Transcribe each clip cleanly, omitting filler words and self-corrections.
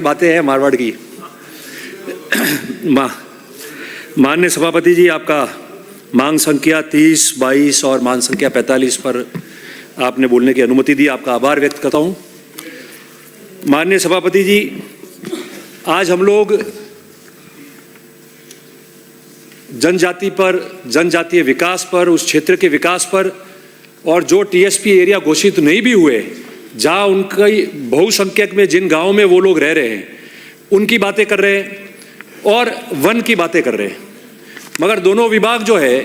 बातें हैं मारवाड़ की। माननीय सभापति जी, आपका मांग संख्या 30, 22 और मांग संख्या 45 पर आपने बोलने की अनुमति दी, आपका आभार व्यक्त करता हूं। माननीय सभापति जी, आज हम लोग जनजाति पर, जनजातीय विकास पर, उस क्षेत्र के विकास पर और जो टीएसपी एरिया घोषित नहीं भी हुए, जहां उनकी बहुसंख्यक में जिन गांवों में वो लोग रह रहे हैं, उनकी बातें कर रहे हैं और वन की बातें कर रहे हैं। मगर दोनों विभाग जो है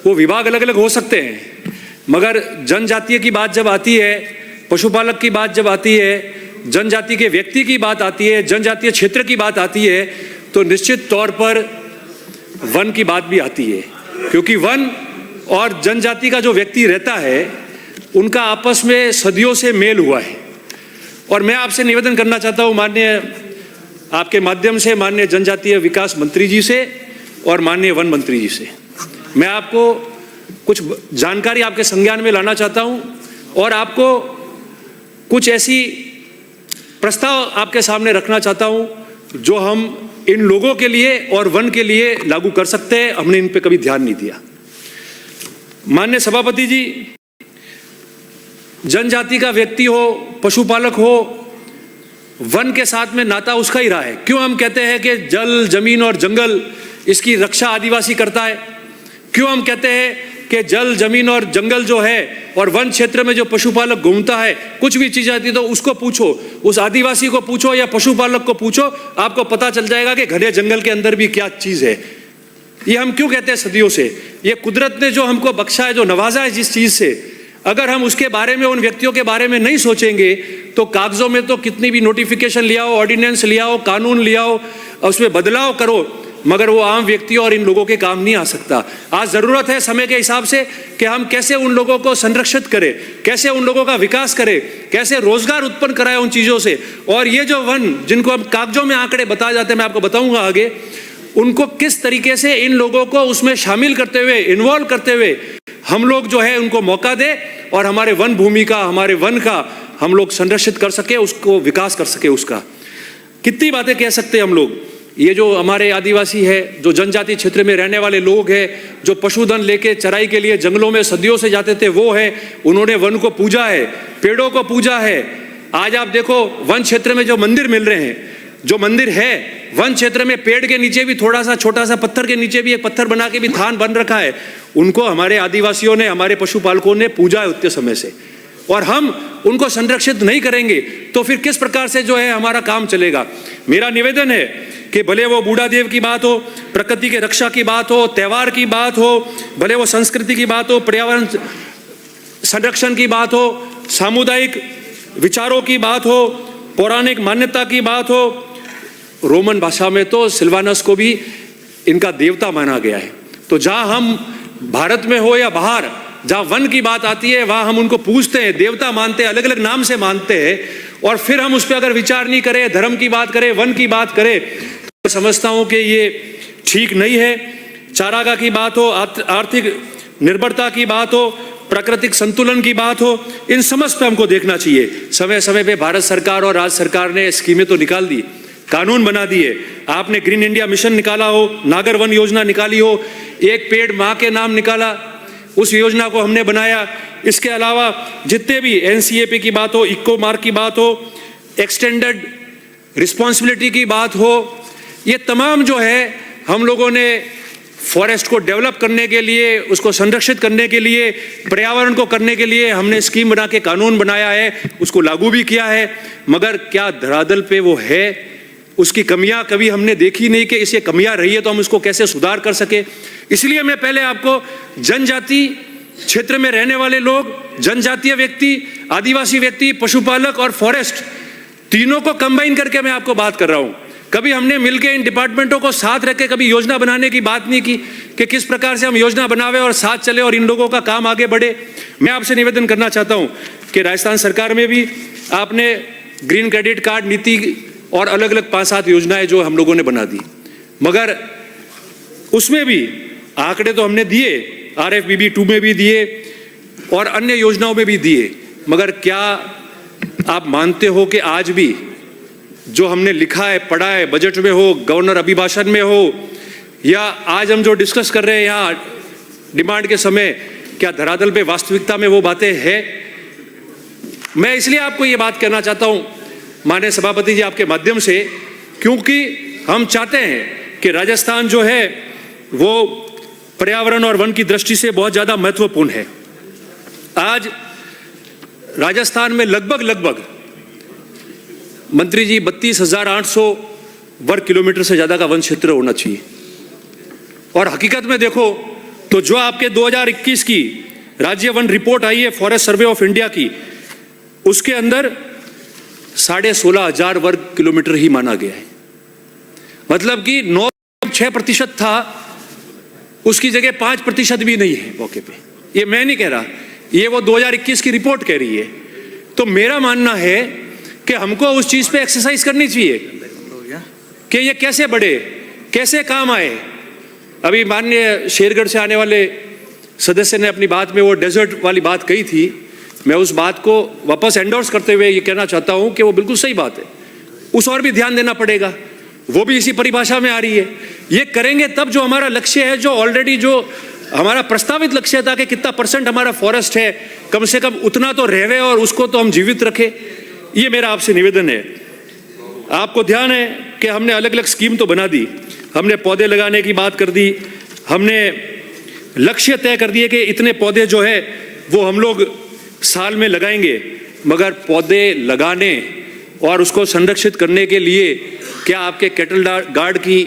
वो विभाग अलग अलग हो सकते हैं, मगर जनजातीय की बात जब आती है, पशुपालक की बात जब आती है, जनजाति के व्यक्ति की बात आती है, जनजातीय क्षेत्र की बात आती है, तो निश्चित तौर पर वन की बात भी आती है। क्योंकि वन और जनजाति का जो व्यक्ति रहता है, उनका आपस में सदियों से मेल हुआ है। और मैं आपसे निवेदन करना चाहता हूं, माननीय, आपके माध्यम से माननीय जनजातीय विकास मंत्री जी से और माननीय वन मंत्री जी से मैं आपको कुछ जानकारी आपके संज्ञान में लाना चाहता हूं और आपको कुछ ऐसी प्रस्ताव आपके सामने रखना चाहता हूं जो हम इन लोगों के लिए और वन के लिए लागू कर सकते हैं। हमने इन पे कभी ध्यान नहीं दिया। माननीय सभापति जी, जनजाति का व्यक्ति हो, पशुपालक हो, वन के साथ में नाता उसका ही रहा है। क्यों हम कहते हैं कि जल, जमीन और जंगल, इसकी रक्षा आदिवासी करता है? क्यों हम कहते हैं कि जल, जमीन और जंगल जो है और वन क्षेत्र में जो पशुपालक घूमता है, कुछ भी चीज आती है तो उसको पूछो, उस आदिवासी को पूछो या पशुपालक को पूछो, आपको पता चल जाएगा कि घने जंगल के अंदर भी क्या चीज है। ये हम क्यों कहते हैं सदियों से? ये कुदरत ने जो हमको बख्शा है, जो नवाजा है जिस चीज से, अगर हम उसके बारे में, उन व्यक्तियों के बारे में नहीं सोचेंगे तो कागजों में तो कितनी भी नोटिफिकेशन लिया हो, ऑर्डिनेंस लिया हो, कानून लिया हो, उसमें बदलाव करो, मगर वो आम व्यक्तियों और इन लोगों के काम नहीं आ सकता। आज जरूरत है समय के हिसाब से कि हम कैसे उन लोगों को संरक्षित करें, कैसे उन लोगों का विकास करें, कैसे रोजगार उत्पन्न कराएं उन चीजों से। और ये जो वन, जिनको हम कागजों में आंकड़े बताए जाते हैं, मैं आपको बताऊंगा आगे, उनको किस तरीके से इन लोगों को उसमें शामिल करते हुए, इन्वॉल्व करते हुए हम लोग जो है उनको मौका दे और हमारे वन भूमि का, हमारे वन का हम लोग संरक्षित कर सके, उसको विकास कर सके। उसका कितनी बातें कह सकते हैं हम लोग। ये जो हमारे आदिवासी है, जो जनजाति क्षेत्र में रहने वाले लोग हैं, जो पशुधन लेके चराई के लिए जंगलों में सदियों से जाते थे, वो है, उन्होंने वन को पूजा है, पेड़ों को पूजा है। आज आप देखो वन क्षेत्र में जो मंदिर मिल रहे हैं, जो मंदिर है वन क्षेत्र में, पेड़ के नीचे भी थोड़ा सा, छोटा सा पत्थर के नीचे भी एक पत्थर बना के भी थान बन रखा है, उनको हमारे आदिवासियों ने, हमारे पशुपालकों ने पूजा है उतने समय से। और हम उनको संरक्षित नहीं करेंगे तो फिर किस प्रकार से जो है हमारा काम चलेगा। मेरा निवेदन है कि भले वो बूढ़ा देव की बात हो, प्रकृति के रक्षा की बात हो, त्यौहार की बात हो, भले वो संस्कृति की बात हो, पर्यावरण संरक्षण की बात हो, सामुदायिक विचारों की बात हो, पौराणिक मान्यता की बात हो, रोमन भाषा में तो सिल्वानस को भी इनका देवता माना गया है। तो जहां हम भारत में हो या बाहर, जहां वन की बात आती है वहां हम उनको पूजते हैं, देवता मानते हैं, अलग अलग नाम से मानते हैं, और फिर हम उस पर अगर विचार नहीं करें, धर्म की बात करें, वन की बात करें, तो समझता हूं कि ये ठीक नहीं है। चारागाह की बात हो, आर्थिक निर्भरता की बात हो, प्राकृतिक संतुलन की बात हो, इन समस्त पे हमको देखना चाहिए। समय समय पे भारत सरकार और राज्य सरकार ने स्कीमें तो निकाल दी, कानून बना दिए। आपने ग्रीन इंडिया मिशन निकाला हो, नागर वन योजना निकाली हो, एक पेड़ माँ के नाम निकाला, उस योजना को हमने बनाया। इसके अलावा जितने भी एनसीएपी की बात हो, इको मार्क की बात हो, एक्सटेंडेड रिस्पॉन्सिबिलिटी की बात हो, ये तमाम जो है हम लोगों ने फॉरेस्ट को डेवलप करने के लिए, उसको संरक्षित करने के लिए, पर्यावरण को करने के लिए हमने स्कीम बना के कानून बनाया है, उसको लागू भी किया है। मगर क्या धरातल पे वो है? उसकी कमियां कभी हमने देखी नहीं कि इसे कमियां रही है तो हम उसको कैसे सुधार कर सके। इसलिए मैं पहले आपको जनजाति क्षेत्र में रहने वाले लोग, जनजातीय व्यक्ति, आदिवासी व्यक्ति, पशुपालक और फॉरेस्ट, तीनों को कंबाइन करके मैं आपको बात कर रहा हूं। कभी हमने मिलकर इन डिपार्टमेंटों को साथ रख के कभी योजना बनाने की बात नहीं की कि किस प्रकार से हम योजना बनावे और साथ चले और इन लोगों का काम आगे बढ़े। मैं आपसे निवेदन करना चाहता हूं कि राजस्थान सरकार में भी आपने ग्रीन क्रेडिट कार्ड नीति और अलग अलग 5-7 योजनाएं जो हम लोगों ने बना दी, मगर उसमें भी आंकड़े तो हमने दिए, RFBB 2 में भी दिए और अन्य योजनाओं में भी दिए, मगर क्या आप मानते हो कि आज भी जो हमने लिखा है, पढ़ा है, बजट में हो, गवर्नर अभिभाषण में हो, या आज हम जो डिस्कस कर रहे हैं यहाँ डिमांड के समय, क्या धरातल पे वास्तविकता में वो बातें हैं? मैं इसलिए आपको ये बात कहना चाहता हूँ माननीय सभापति जी आपके माध्यम से, क्योंकि हम चाहते हैं कि राजस्थान जो है वो पर्यावरण और वन की दृष्टि से बहुत ज़्यादा महत्वपूर्ण है। आज राजस्थान में लगभग मंत्री जी 32,800 वर्ग किलोमीटर से ज़्यादा का वन क्षेत्र होना चाहिए, और हकीकत में देखो तो जो आपके 2021 की राज्य वन रिपोर्ट आई है फॉरेस्ट सर्वे ऑफ इंडिया की, उसके अंदर 16,500 वर्ग किलोमीटर ही माना गया है। मतलब कि 9.6% था, उसकी जगह 5% भी नहीं है मौके पे। ये मैं नहीं कह रहा, ये वो 2021 की रिपोर्ट कह रही है। तो मेरा मानना है कि हमको उस चीज पे एक्सरसाइज करनी चाहिए कि ये कैसे बढ़े, कैसे काम आए। अभी माननीय शेरगढ़ से आने वाले सदस्य ने अपनी बात में वो डेजर्ट वाली बात कही थी, मैं उस बात को वापस एंडोर्स करते हुए ये कहना चाहता हूं कि वो बिल्कुल सही बात है, उस और भी ध्यान देना पड़ेगा, वो भी इसी परिभाषा में आ रही है। ये करेंगे तब जो हमारा लक्ष्य है, जो ऑलरेडी जो हमारा प्रस्तावित लक्ष्य था कि कितना % हमारा फॉरेस्ट है, कम से कम उतना तो रहवे और उसको तो हम जीवित रखें। ये मेरा आपसे निवेदन है। आपको ध्यान है कि हमने अलग अलग स्कीम तो बना दी, हमने पौधे लगाने की बात कर दी, हमने लक्ष्य तय कर दिए कि इतने पौधे जो है वो हम लोग साल में लगाएंगे, मगर पौधे लगाने और उसको संरक्षित करने के लिए क्या आपके कैटल गार्ड की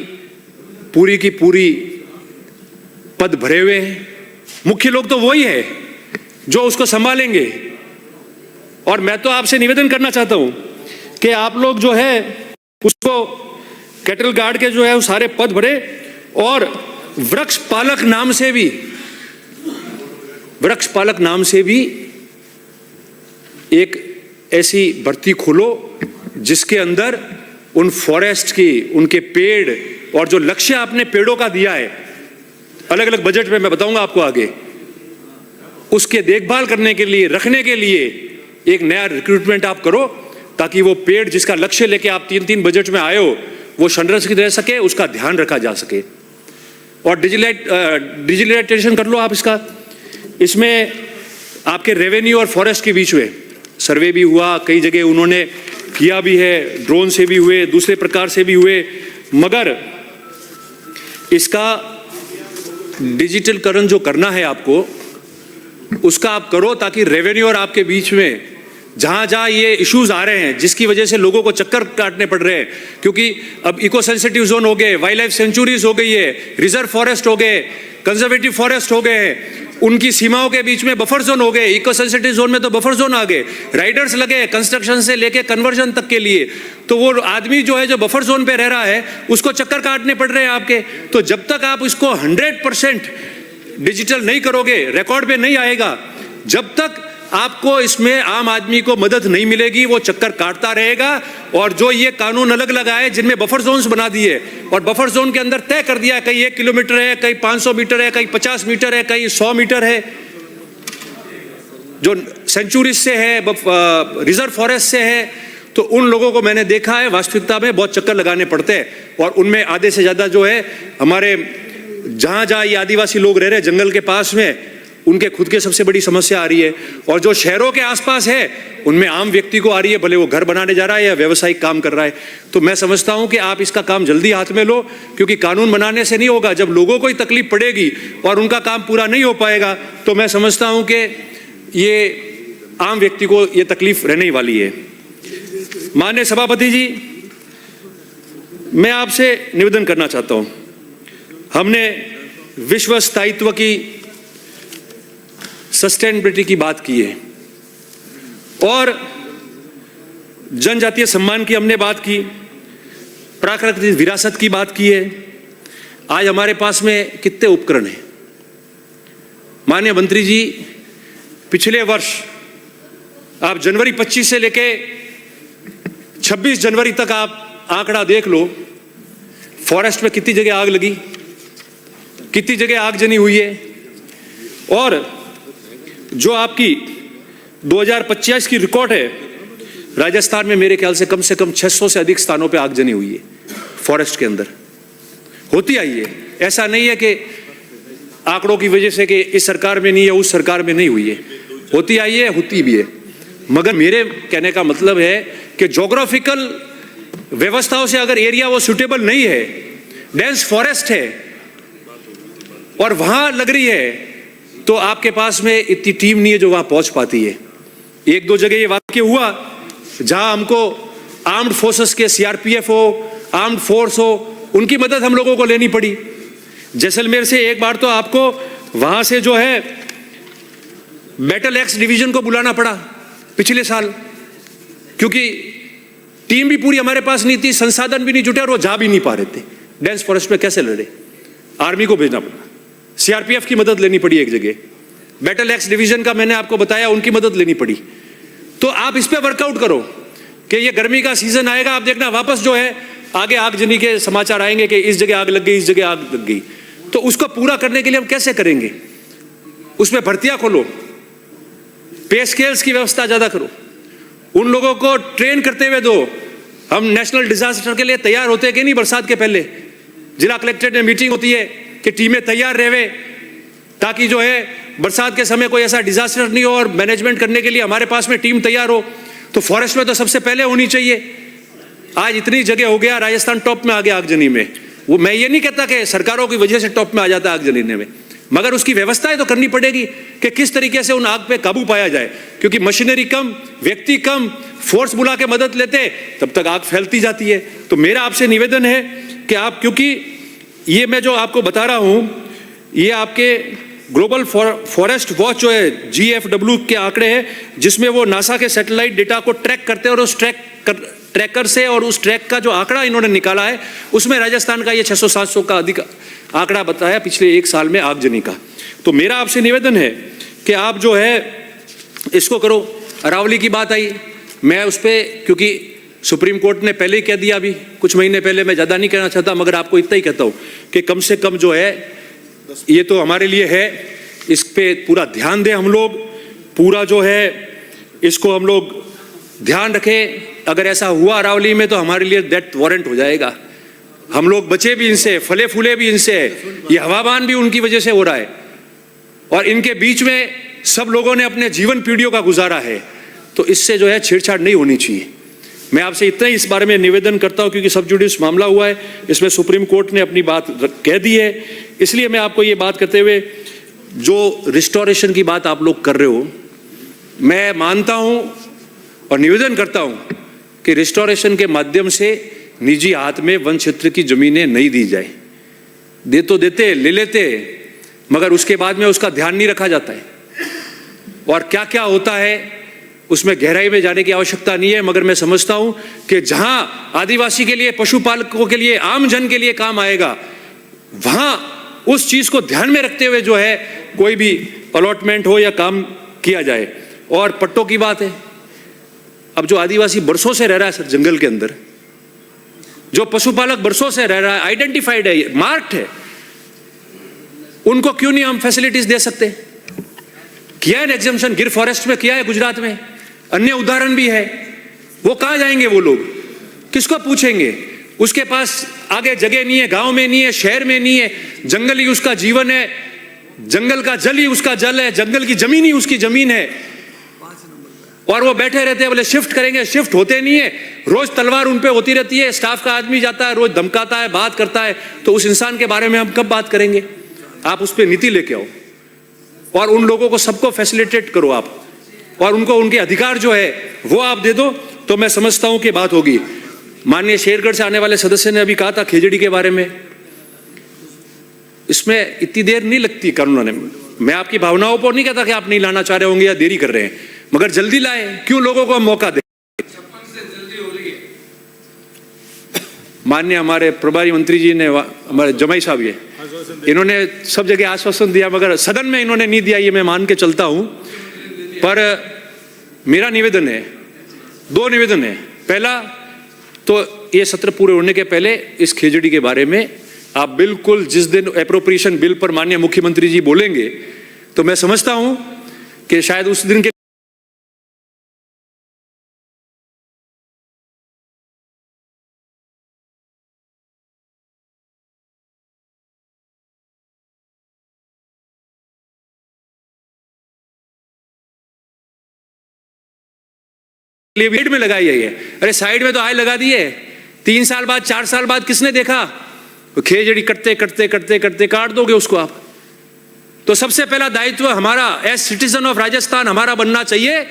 पूरी पद भरे हुए हैं? मुख्य लोग तो वही है जो उसको संभालेंगे। और मैं तो आपसे निवेदन करना चाहता हूं कि आप लोग जो है उसको कैटल गार्ड के जो है वो सारे पद भरे, और वृक्ष पालक नाम से भी एक ऐसी भर्ती खोलो जिसके अंदर उन फॉरेस्ट की, उनके पेड़ और जो लक्ष्य आपने पेड़ों का दिया है अलग अलग बजट में, मैं बताऊंगा आपको आगे, उसके देखभाल करने के लिए, रखने के लिए एक नया रिक्रूटमेंट आप करो, ताकि वो पेड़ जिसका लक्ष्य लेके आप 3 बजट में आए हो वो संरक्षित रह सके, उसका ध्यान रखा जा सके। और डिजिटलाइजेशन कर लो आप इसका। इसमें आपके रेवेन्यू और फॉरेस्ट के बीच में सर्वे भी हुआ, कई जगह उन्होंने किया भी है, ड्रोन से भी हुए, दूसरे प्रकार से भी हुए, मगर इसका डिजिटलकरण जो करना है आपको, उसका आप करो ताकि रेवेन्यू और आपके बीच में जहां ये इश्यूज आ रहे हैं जिसकी वजह से लोगों को चक्कर काटने पड़ रहे हैं, क्योंकि अब इको सेंसिटिव जोन हो गए, वाइल्ड लाइफ सेंचुरीज हो गई है, रिजर्व फॉरेस्ट हो गए, कंजर्वेटिव फॉरेस्ट हो गए, उनकी सीमाओं के बीच में बफर जोन हो गए, इको सेंसिटिव जोन में तो बफर जोन आ गए, राइडर्स लगे कंस्ट्रक्शन से लेके कन्वर्जन तक के लिए। तो वो आदमी जो है जो बफर जोन पे रह रहा है उसको चक्कर काटने पड़ रहे हैं आपके। तो जब तक आप इसको 100% डिजिटल नहीं करोगे, रिकॉर्ड पे नहीं आएगा, जब तक आपको इसमें आम आदमी को मदद नहीं मिलेगी, वो चक्कर काटता रहेगा। और जो ये कानून अलग लगाए जिनमें बफर जोन्स बना दिए और बफर जोन के अंदर तय कर दिया कहीं 1 किलोमीटर है, कहीं 500 मीटर है, कहीं 50 मीटर है, कहीं 100 मीटर है, जो सेंचुरीज से है, रिजर्व फॉरेस्ट से है, तो उन लोगों को मैंने देखा है वास्तविकता में बहुत चक्कर लगाने पड़ते हैं। और उनमें आधे से ज्यादा जो है हमारे जहां ये आदिवासी लोग रह रहे हैं जंगल के पास में, उनके खुद के सबसे बड़ी समस्या आ रही है। और जो शहरों के आसपास है उनमें आम व्यक्ति को आ रही है, भले वो घर बनाने जा रहा है या व्यवसायिक काम कर रहा है। तो मैं समझता हूं कि आप इसका काम जल्दी हाथ में लो, क्योंकि कानून बनाने से नहीं होगा। जब लोगों को ही तकलीफ पड़ेगी और उनका काम पूरा नहीं हो पाएगा, तो मैं समझता हूं कि ये आम व्यक्ति को ये तकलीफ रहने वाली है। माननीय सभापति जी, मैं आपसे निवेदन करना चाहता हूं, हमने विश्व स्थायित्व की, सस्टेनेबिलिटी की बात की है और जनजातीय सम्मान की हमने बात की, प्राकृतिक विरासत की बात की है। आज हमारे पास में कितने उपकरण हैं माननीय मंत्री जी? पिछले वर्ष आप जनवरी 25 से लेके 26 जनवरी तक आप आंकड़ा देख लो, फॉरेस्ट में कितनी जगह आग लगी, कितनी जगह आगजनी हुई है। और जो आपकी 2025 की रिकॉर्ड है, राजस्थान में मेरे ख्याल से कम 600 से अधिक स्थानों पे आगजनी हुई है फॉरेस्ट के अंदर, होती आई है। ऐसा नहीं है कि आंकड़ों की वजह से कि इस सरकार में नहीं है उस सरकार में नहीं हुई है, होती आई है, होती भी है। मगर मेरे कहने का मतलब है कि ज्योग्राफिकल व्यवस्थाओं से अगर एरिया वो सूटेबल नहीं है, डेंस फॉरेस्ट है और वहां लग रही है, तो आपके पास में इतनी टीम नहीं है जो वहां पहुंच पाती है। एक दो जगह ये वाक्य हुआ जहां हमको आर्म्ड फोर्सेस के सीआरपीएफ हो, आर्म्ड फोर्स हो, उनकी मदद हम लोगों को लेनी पड़ी। जैसलमेर से एक बार तो आपको वहां से जो है बैटल एक्स डिवीजन को बुलाना पड़ा पिछले साल, क्योंकि टीम भी पूरी हमारे पास नहीं थी, संसाधन भी नहीं जुटे और वो जा भी नहीं पा रहे थे। डेंस फॉरेस्ट में कैसे लड़े, आर्मी को भेजना पड़ा, सीआरपीएफ की मदद लेनी पड़ी एक जगह, बैटल एक्स डिवीजन का मैंने आपको बताया उनकी मदद लेनी पड़ी। तो आप इस पे वर्कआउट करो कि ये गर्मी का सीजन आएगा, आप देखना वापस जो है आगे आगजनी के समाचार आएंगे कि इस जगह आग लग गई, इस जगह आग लग गई। तो उसको पूरा करने के लिए हम कैसे करेंगे, उसमें भर्तियां खोलो, पे स्केल्स की व्यवस्था ज्यादा करो, उन लोगों को ट्रेन करते हुए दो। हम नेशनल डिजास्टर के लिए तैयार होते हैं कि नहीं, बरसात के पहले जिला कलेक्ट्रेट में मीटिंग होती है कि टीमें तैयार रहे, ताकि जो है बरसात के समय कोई ऐसा डिजास्टर नहीं हो और मैनेजमेंट करने के लिए हमारे पास में टीम तैयार हो। तो फॉरेस्ट में तो सबसे पहले होनी चाहिए। आज इतनी जगह हो गया, राजस्थान टॉप में आ गया आगजनी में। वो मैं ये नहीं कहता कि सरकारों की वजह से टॉप में आ जाता है आगजनी में, मगर उसकी व्यवस्थाएं तो करनी पड़ेगी कि किस तरीके से उन आग पे काबू पाया जाए, क्योंकि मशीनरी कम, व्यक्ति कम, फोर्स बुला के मदद लेते तब तक आग फैलती जाती है। तो मेरा आपसे निवेदन है कि आप, क्योंकि ये मैं जो आपको बता रहा हूं ये आपके ग्लोबल फॉरेस्ट वॉच जो है GFW के आंकड़े हैं, जिसमें वो नासा के सैटेलाइट डेटा को ट्रैक करते हैं और उस ट्रैकर से और उस ट्रैक का जो आंकड़ा इन्होंने निकाला है उसमें राजस्थान का ये 600-700 का अधिक आंकड़ा बताया पिछले एक साल में आगजनी का। तो मेरा आपसे निवेदन है कि आप जो है इसको करो। अरावली की बात आई, मैं उस पर, क्योंकि सुप्रीम कोर्ट ने पहले ही कह दिया, अभी कुछ महीने पहले, मैं ज़्यादा नहीं कहना चाहता, मगर आपको इतना ही कहता हूँ कि कम से कम जो है ये तो हमारे लिए है, इस पे पूरा ध्यान दें हम लोग, पूरा जो है इसको हम लोग ध्यान रखें। अगर ऐसा हुआ अरावली में तो हमारे लिए डेथ वारंट हो जाएगा, हम लोग बचे भी इनसे, फले फूले भी इनसे, ये हवाबान भी उनकी वजह से हो रहा है और इनके बीच में सब लोगों ने अपने जीवन पीढ़ियों का गुजारा है। तो इससे जो है छेड़छाड़ नहीं होनी चाहिए। मैं आपसे इतना ही इस बारे में निवेदन करता हूं, क्योंकि सब जुडिस मामला हुआ है, इसमें सुप्रीम कोर्ट ने अपनी बात कह दी है। इसलिए मैं आपको ये बात करते हुए, जो रिस्टोरेशन की बात आप लोग कर रहे हो, मैं मानता हूं और निवेदन करता हूं कि रिस्टोरेशन के माध्यम से निजी हाथ में वन क्षेत्र की जमीनें नहीं दी जाए। दे तो देते, ले लेते, मगर उसके बाद में उसका ध्यान नहीं रखा जाता है और क्या क्या होता है उसमें गहराई में जाने की आवश्यकता नहीं है। मगर मैं समझता हूं कि जहां आदिवासी के लिए, पशुपालकों के लिए, आम जन के लिए काम आएगा, वहां उस चीज को ध्यान में रखते हुए जो है कोई भी अलॉटमेंट हो या काम किया जाए। और पट्टों की बात है, अब जो आदिवासी बरसों से रह रहा है सर जंगल के अंदर, जो पशुपालक बरसों से रह रहा है, आइडेंटिफाइड है, मार्क्ड है, उनको क्यों नहीं हम फैसिलिटीज दे सकते? किया है एग्जाम्पशन, गिर फॉरेस्ट में किया है, गुजरात में, अन्य उदाहरण भी है। वो कहां जाएंगे वो लोग, किसको पूछेंगे? उसके पास आगे जगह नहीं है, गांव में नहीं है, शहर में नहीं है, जंगल ही उसका जीवन है, जंगल का जल ही उसका जल है, जंगल की जमीन ही उसकी जमीन है, और वो बैठे रहते हैं, बोले शिफ्ट करेंगे, शिफ्ट होते नहीं है। रोज तलवार उन पे होती रहती है, स्टाफ का आदमी जाता है, रोज धमकाता है, बात करता है, तो उस इंसान के बारे में हम कब बात करेंगे? आप उस पर नीति लेके आओ और उन लोगों को सबको फैसिलिटेट करो आप, और उनको उनके अधिकार जो है वो आप दे दो, तो मैं समझता हूं कि बात होगी। माननीय शेरगढ़ से आने वाले सदस्य ने अभी कहा था खेजड़ी के बारे में, इसमें इतनी देर नहीं लगती कानून लाने में। मैं आपकी भावनाओं पर नहीं कहता कि आप नहीं लाना चाह रहे होंगे या देरी कर रहे हैं, मगर जल्दी लाए, क्यों लोगों को हम मौका दें? माननीय हमारे प्रभारी मंत्री जी ने, हमारे जमाई साहब, ये इन्होंने सब जगह आश्वासन दिया, मगर सदन में इन्होंने नहीं दिया, ये मैं मान के चलता हूं। पर मेरा निवेदन है, दो निवेदन है। पहला तो ये सत्र पूरे होने के पहले इस खेजड़ी के बारे में आप बिल्कुल, जिस दिन एप्रोप्रिएशन बिल पर माननीय मुख्यमंत्री जी बोलेंगे, तो मैं समझता हूं कि शायद उस दिन के लिए साइड में लगाई है। अरे साइड में तो आए लगा दिए, 3 साल बाद 4 साल बाद किसने देखा? तो खेजड़ी करते करते करते करते काट दोगे उसको आप। तो सबसे पहला दायित्व हमारा एज सिटीजन ऑफ राजस्थान हमारा बनना चाहिए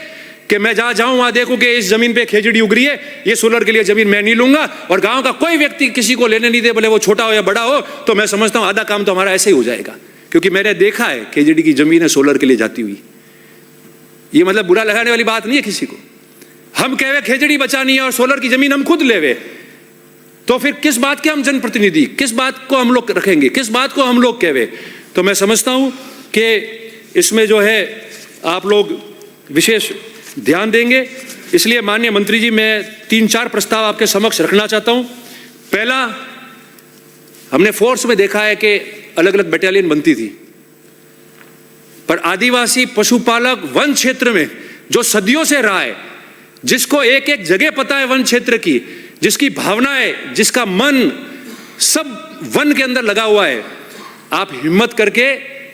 कि मैं जहां जाऊं वहां देखूं कि इस जमीन पे खेजड़ी उग रही है, ये सोलर के लिए जमीन मैं नहीं लूंगा, और गांव का कोई व्यक्ति किसी को लेने नहीं दे, भले वो छोटा हो या बड़ा हो। तो मैं समझता हूं आधा काम तो हमारा ऐसे ही हो जाएगा, क्योंकि मैंने देखा है खेजड़ी की जमीन है सोलर के लिए जाती हुई। ये मतलब बुरा लगाने वाली बात नहीं है किसी को। हम कहे खेजड़ी बचानी है और सोलर की जमीन हम खुद लेवे, तो फिर किस बात के हम जनप्रतिनिधि, किस बात को हम लोग रखेंगे, किस बात को हम लोग कहे? तो मैं समझता हूं कि इसमें जो है आप लोग विशेष ध्यान देंगे। इसलिए माननीय मंत्री जी, मैं 3-4 प्रस्ताव आपके समक्ष रखना चाहता हूं। पहला, हमने फोर्स में देखा है कि अलग अलग बटालियन बनती थी, पर आदिवासी पशुपालक वन क्षेत्र में जो सदियों से रहा है, जिसको एक एक जगह पता है वन क्षेत्र की, जिसकी भावनाएं, जिसका मन सब वन के अंदर लगा हुआ है, आप हिम्मत करके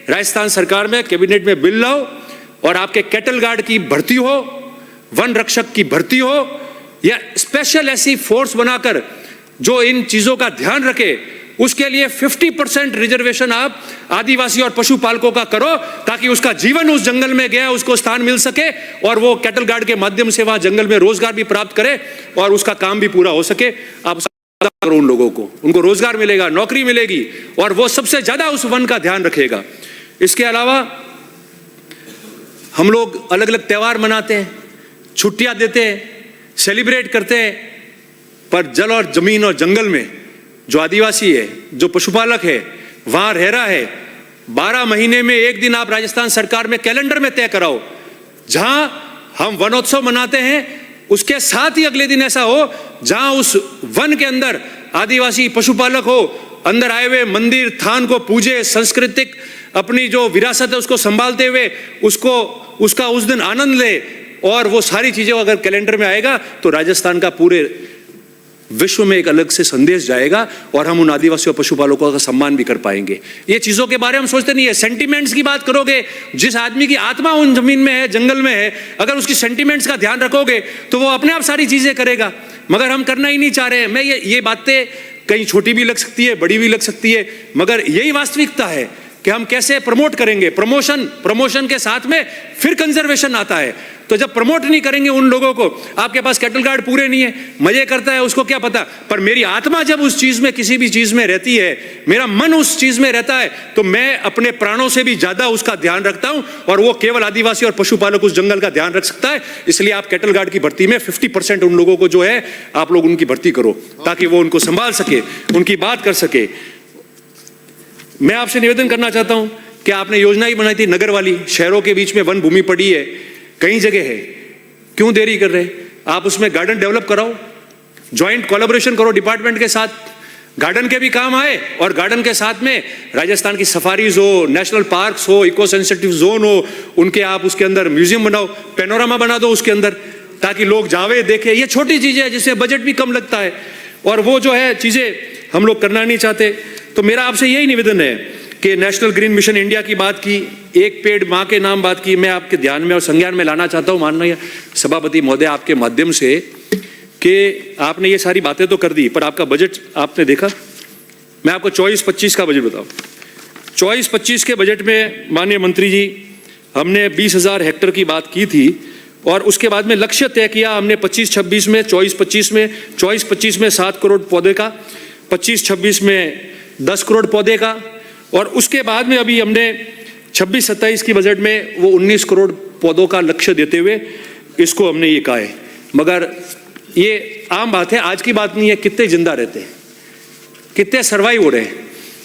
राजस्थान सरकार में कैबिनेट में बिल लाओ और आपके कैटल गार्ड की भर्ती हो, वन रक्षक की भर्ती हो, या स्पेशल ऐसी फोर्स बनाकर जो इन चीजों का ध्यान रखे, उसके लिए 50% रिजर्वेशन आप आदिवासी और पशुपालकों का करो, ताकि उसका जीवन उस जंगल में गया उसको स्थान मिल सके और वो कैटल गार्ड के माध्यम से वहां जंगल में रोजगार भी प्राप्त करे और उसका काम भी पूरा हो सके। आप करो उन लोगों को, उनको रोजगार मिलेगा, नौकरी मिलेगी और वो सबसे ज्यादा उस वन का ध्यान रखेगा। इसके अलावा हम लोग अलग अलग त्योहार मनाते हैं, छुट्टियां देते हैं, सेलिब्रेट करते हैं, पर जल और जमीन और जंगल में जो आदिवासी है, जो पशुपालक है, वहां रह रहा है, 12 महीने में एक दिन आप राजस्थान सरकार में कैलेंडर में तय कराओ, जहां हम वनोत्सव मनाते हैं, उसके साथ ही अगले दिन ऐसा हो जहां उस वन के अंदर आदिवासी पशुपालक हो, अंदर आए हुए मंदिर थान को पूजे, सांस्कृतिक अपनी जो विरासत है उसको संभालते हुए उसका उस दिन आनंद ले, और वो सारी चीजें अगर कैलेंडर में आएगा तो राजस्थान का पूरे विश्व में एक अलग से संदेश जाएगा और हम उन आदिवासी और पशुपालकों का सम्मान भी कर पाएंगे। ये चीजों के बारे में हम सोचते नहीं है। सेंटिमेंट्स की बात करोगे, जिस आदमी की आत्मा उन जमीन में है, जंगल में है, अगर उसकी सेंटिमेंट्स का ध्यान रखोगे तो वो अपने आप सारी चीजें करेगा, मगर हम करना ही नहीं चाह रहे हैं। मैं ये बातें कहीं छोटी भी लग सकती है, बड़ी भी लग सकती है, मगर यही वास्तविकता है कि हम कैसे प्रमोट करेंगे। प्रमोशन के साथ में फिर कंजर्वेशन आता है। तो जब प्रमोट नहीं करेंगे उन लोगों को, आपके पास कैटल गार्ड पूरे नहीं है, मजे करता है, उसको क्या पता, पर मेरी आत्मा जब उस चीज में, किसी भी चीज में रहती है, मेरा मन उस चीज में रहता है, तो मैं अपने प्राणों से भी ज्यादा उसका ध्यान रखता हूं, और वो केवल आदिवासी और पशुपालक उस जंगल का ध्यान रख सकता है। इसलिए आप कैटल गार्ड की भर्ती में 50% उन लोगों को जो है आप लोग उनकी भर्ती करो, ताकि वो उनको संभाल सके, उनकी बात कर सके। मैं आपसे निवेदन करना चाहता हूं कि आपने योजना ही बनाई थी नगर वाली, शहरों के बीच में वन भूमि पड़ी है, कई जगह है, क्यों देरी कर रहे हैं? आप उसमें गार्डन डेवलप कराओ, ज्वाइंट कोलैबोरेशन करो डिपार्टमेंट के साथ, गार्डन के भी काम आए और गार्डन के साथ में राजस्थान की सफारीज हो, नेशनल पार्क्स हो, इको सेंसिटिव जोन हो, उनके आप उसके अंदर म्यूजियम बनाओ, पैनोरामा बना दो उसके अंदर, ताकि लोग जावे देखे। ये छोटी चीजें हैं जिससे बजट भी कम लगता है, और वो जो है चीजें हम लोग करना नहीं चाहते। तो मेरा आपसे यही निवेदन है कि नेशनल ग्रीन मिशन इंडिया की बात की, एक पेड़ मां के नाम बात की, मैं आपके ध्यान में और संज्ञान में लाना चाहता हूं माननीय सभापति महोदय आपके माध्यम से, कि आपने ये सारी बातें तो कर दी, पर आपका बजट आपने देखा? मैं आपको 24-25 का बजट बताऊं। 24-25 के बजट में माननीय मंत्री जी, हमने 20,000 हेक्टेयर की बात की थी, और उसके बाद में लक्ष्य तय किया हमने 25-26 में, 24-25 में 7 करोड़ पौधे का, 25-26 में 10 करोड़ पौधे का, और उसके बाद में अभी हमने 26-27 की बजट में वो 19 करोड़ पौधों का लक्ष्य देते हुए इसको हमने ये कहा है। मगर ये आम बात है, आज की बात नहीं है। कितने जिंदा रहते हैं, कितने सर्वाइव हो रहे हैं,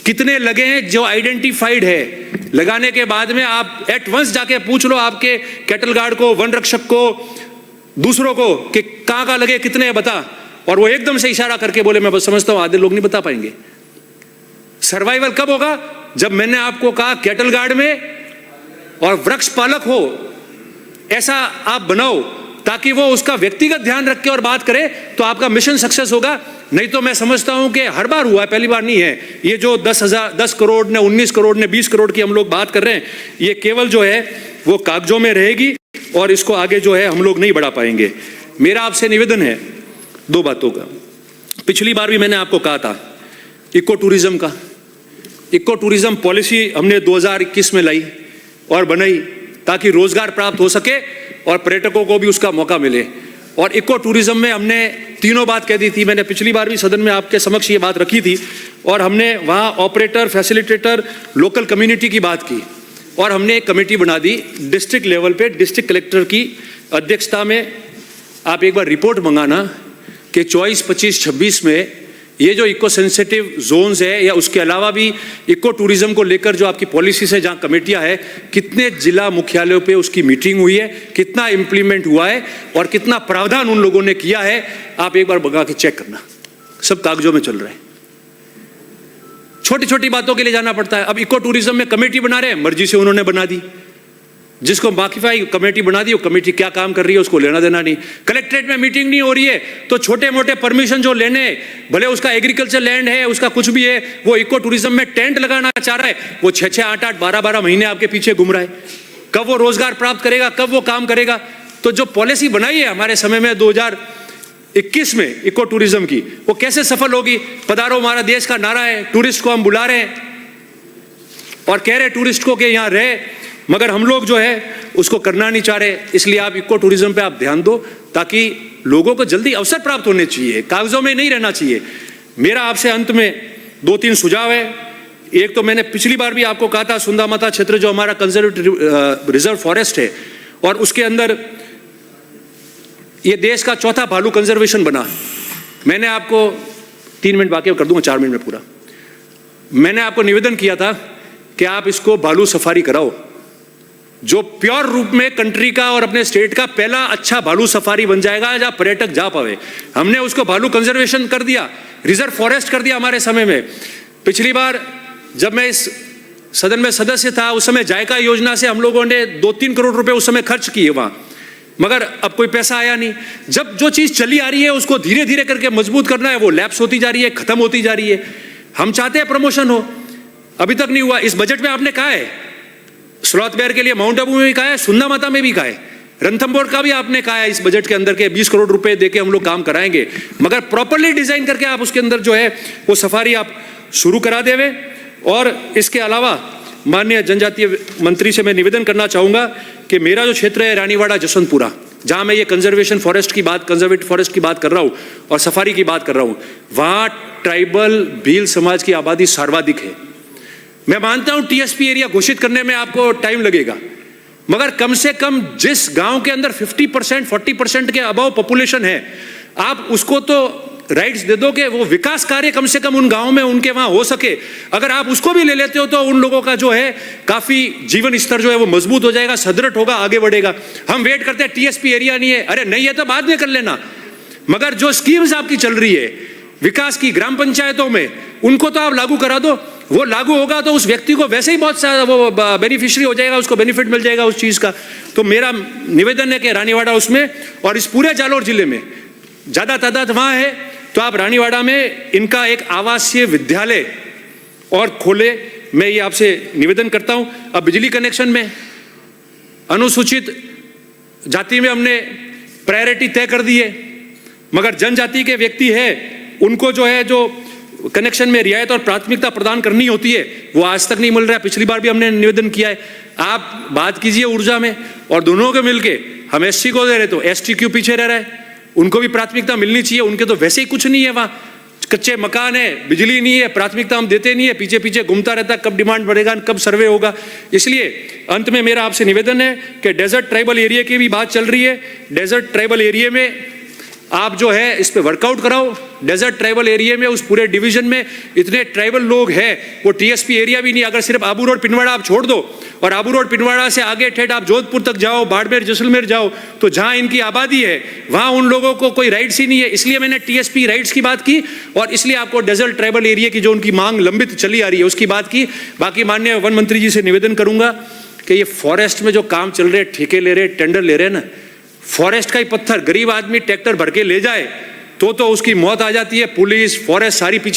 कितने लगे हैं जो आइडेंटिफाइड है, लगाने के बाद में आप एट वंस जाके पूछ लो आपके कैटल गार्ड को, वन रक्षक को, दूसरों को कि कहाँ कहाँ लगे, कितने बता, और वो एकदम से इशारा करके बोले। मैं बस समझता हूं आधे लोग नहीं बता पाएंगे। सर्वाइवल कब होगा? जब मैंने आपको कहा कैटल गार्ड में और वृक्ष पालक हो, ऐसा आप बनाओ ताकि वो उसका व्यक्तिगत ध्यान रख के और बात करे, तो आपका मिशन सक्सेस होगा। नहीं तो मैं समझता हूं कि हर बार हुआ है, पहली बार नहीं है। ये जो 10 करोड़ ने, 19 करोड़ ने, 20 करोड़ की हम लोग बात कर रहे हैं, ये केवल जो है वो कागजों में रहेगी और इसको आगे जो है हम लोग नहीं बढ़ा पाएंगे। मेरा आपसे निवेदन है दो बातों का। पिछली बार भी मैंने आपको कहा था इको टूरिज्म का, इको टूरिज्म पॉलिसी हमने 2021 में लाई और बनाई ताकि रोजगार प्राप्त हो सके और पर्यटकों को भी उसका मौका मिले। और इको टूरिज्म में हमने तीनों बात कह दी थी, मैंने पिछली बार भी सदन में आपके समक्ष ये बात रखी थी, और हमने वहाँ ऑपरेटर, फैसिलिटेटर, लोकल कम्युनिटी की बात की, और हमने एक कमेटी बना दी डिस्ट्रिक्ट लेवल पे, डिस्ट्रिक्ट कलेक्टर की अध्यक्षता में। आप एक बार रिपोर्ट मंगाना कि 24, 25, 26 में ये जो इको सेंसिटिव जोन्स है या उसके अलावा भी इको टूरिज्म को लेकर जो आपकी पॉलिसी से जहाँ कमेटियाँ है, कितने जिला मुख्यालयों पे उसकी मीटिंग हुई है, कितना इम्प्लीमेंट हुआ है और कितना प्रावधान उन लोगों ने किया है, आप एक बार मंगा के चेक करना। सब कागजों में चल रहा है। छोटी छोटी बातों के लिए जाना पड़ता है। अब इको टूरिज्म में कमेटी बना रहे हैं, मर्जी से उन्होंने बना दी, जिसको बाकीफाई कमेटी बना दी, वो कमेटी क्या काम कर रही है उसको लेना देना नहीं। कलेक्ट्रेट में मीटिंग नहीं हो रही है तो छोटे मोटे परमिशन जो लेने, भले उसका एग्रीकल्चर लैंड है, उसका कुछ भी है, वो इको टूरिज्म में टेंट लगाना चाह रहा है, वो 6-6, 8-8, 12-12 महीने आपके पीछे घूम रहा है। कब वो रोजगार प्राप्त करेगा, कब वो काम करेगा? तो जो पॉलिसी बनाई है हमारे समय में 2021 में इको टूरिज्म की, वो कैसे सफल होगी? पधारो हमारा देश का नारा है, टूरिस्ट को हम बुला रहे हैं और कह रहे टूरिस्ट को कि यहाँ रहे, मगर हम लोग जो है उसको करना नहीं चाह रहे। इसलिए आप इको टूरिज्म पे आप ध्यान दो ताकि लोगों को जल्दी अवसर प्राप्त होने चाहिए, कागजों में नहीं रहना चाहिए। मेरा आपसे अंत में 2-3 सुझाव है। एक तो मैंने पिछली बार भी आपको कहा था, सुंदा माता क्षेत्र जो हमारा कंजर्वेटिव रिजर्व फॉरेस्ट है और उसके अंदर ये देश का चौथा भालू कंजर्वेशन बना। मैंने आपको 3 मिनट बाकी कर दूंगा, 4 मिनट में पूरा। मैंने आपको निवेदन किया था कि आप इसको भालू सफारी कराओ, जो प्योर रूप में कंट्री का और अपने स्टेट का पहला अच्छा भालू सफारी बन जाएगा जहां पर्यटक जा पावे। हमने उसको भालू कंजर्वेशन कर दिया, रिजर्व फॉरेस्ट कर दिया हमारे समय में। पिछली बार जब मैं इस सदन में सदस्य था, उस समय जायका योजना से हम लोगों ने 2-3 करोड़ रुपए उस समय खर्च किए वहां, मगर अब कोई पैसा आया नहीं। जब जो चीज चली आ रही है उसको धीरे धीरे करके मजबूत करना है, वो लैप्स होती जा रही है, खत्म होती जा रही है। हम चाहते हैं प्रमोशन हो, अभी तक नहीं हुआ। इस बजट में आपने कहा है स्लॉथ बेयर के लिए माउंट आबू में भी कहा है, सुंदा माता में भी कहा है, रणथंभौर का भी आपने कहा है इस बजट के अंदर के 20 करोड़ रुपए देके हम लोग काम कराएंगे, मगर प्रॉपर्ली डिजाइन करके आप उसके अंदर जो है वो सफारी आप शुरू करा देवे। और इसके अलावा माननीय जनजातीय मंत्री से मैं निवेदन करना चाहूंगा कि मेरा जो क्षेत्र है रानीवाड़ा जसवंतपुरा, जहां मैं ये कंजर्वेशन फॉरेस्ट की बात, कंजर्वेटिव फॉरेस्ट की बात कर रहा हूं और सफारी की बात कर रहा हूं, वहां ट्राइबल भील समाज की आबादी सर्वाधिक है। मैं मानता हूं टीएसपी एरिया घोषित करने में आपको टाइम लगेगा, मगर कम से कम जिस गांव के अंदर 50%, 40% के अबाव पॉपुलेशन है, आप उसको तो राइट्स दे दो कि वो विकास कार्य कम से कम उन गांवों में उनके वहां हो सके। अगर आप उसको भी ले लेते हो तो उन लोगों का जो है काफी जीवन स्तर जो है वो मजबूत हो जाएगा, सदृढ़ होगा, आगे बढ़ेगा। हम वेट करते हैं टीएसपी एरिया नहीं है, अरे नहीं है तो बाद में कर लेना, मगर जो स्कीम्स आपकी चल रही है विकास की ग्राम पंचायतों में, उनको तो आप लागू करा दो। वो लागू होगा तो उस व्यक्ति को वैसे ही बहुत सारा वो बेनिफिशियरी हो जाएगा, उसको बेनिफिट मिल जाएगा उस चीज का। तो मेरा निवेदन है कि रानीवाड़ा उसमें और इस पूरे जालौर जिले में ज्यादा तादाद वहां है, तो आप रानीवाड़ा में इनका एक आवासीय विद्यालय और खोले। मैं ये आपसे निवेदन करता हूं। अब बिजली कनेक्शन में अनुसूचित जाति में हमने प्रायोरिटी तय कर दी है, मगर जनजाति के व्यक्ति है उनको जो है जो कनेक्शन में रियायत और प्राथमिकता प्रदान करनी होती है वो आज तक नहीं मिल रहा है। पिछली बार भी हमने निवेदन किया है, आप बात कीजिए ऊर्जा में और दोनों के मिलके। हम एसटी को दे रहे तो एसटी क्यों पीछे रह रहा है? उनको भी प्राथमिकता मिलनी चाहिए, उनके तो वैसे ही कुछ नहीं है, वहाँ कच्चे मकान है, बिजली नहीं है, प्राथमिकता हम देते नहीं है, पीछे पीछे घूमता रहता है, कब डिमांड बढ़ेगा, कब सर्वे होगा। इसलिए अंत में मेरा आपसे निवेदन है कि डेजर्ट ट्राइबल एरिया की भी बात चल रही है, डेजर्ट ट्राइबल एरिया में आप जो है इस पे वर्कआउट कराओ। डेजर्ट ट्राइबल एरिया में उस पूरे डिवीजन में इतने ट्राइबल लोग हैं, वो टीएसपी एरिया भी नहीं। अगर सिर्फ आबू रोड पिंडवाड़ा आप छोड़ दो और आबू रोड पिंडवाड़ा से आगे ठेठ आप जोधपुर तक जाओ, बाड़मेर जैसलमेर जाओ, तो जहां इनकी आबादी है वहां उन लोगों को कोई राइट्स ही नहीं है। इसलिए मैंने टीएसपी राइट्स की बात की और इसलिए आपको डेजर्ट ट्राइबल एरिया की जो उनकी मांग लंबित चली आ रही है उसकी बात की। बाकी माननीय वन मंत्री जी से निवेदन करूंगा कि ये फॉरेस्ट में जो काम चल रहे, ठेके ले रहे, टेंडर ले रहे हैं ना, फॉरेस्ट का ही पत्थर गरीब आदमी ट्रैक्टर भर के ले जाए तो उसकी मौत आ जाती है, पुलिस फॉरेस्ट सारी पीछे